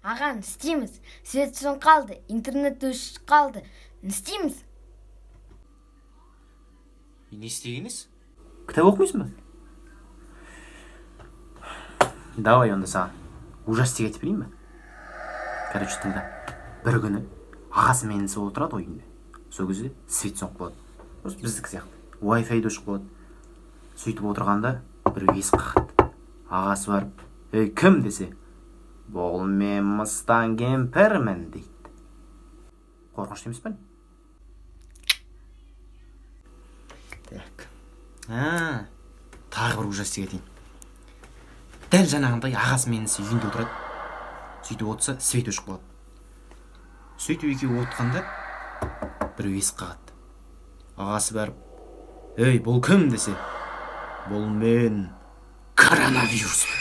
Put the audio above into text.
Аға, не істейміз? Свет сөн қалды, интернет өшіп қалды. Не істейміз? Не істейміз? Кітап оқымайсың ба? Давай онда саған ужастик айтып берейін ба? Короче, тыңда. Бір күні ағасы мен інісі отырады үйінде. Сол кезде свет сөніп қалады. Осы біздікі сияқты. Wi-Fi өшіп қалады. Сөйтіп отырғанда бір есік қағады. Ағасы барып, "Ей, кім?" десе, "Бұл мен мыстан кемпірмін" дейді. Қорқынышты емес пе? Так. Тағы бір ужастик айтайын. Дәл жаңағындай ағасы мен інісі үйінде отырады. Сөйтіп отырса, свет өшіп қалады. Сөйтіп екеуі отқанда біреу есік қағады. Ағасы барып, "Ей, бұл кім?" десе, "Бұл мен, коронавирус."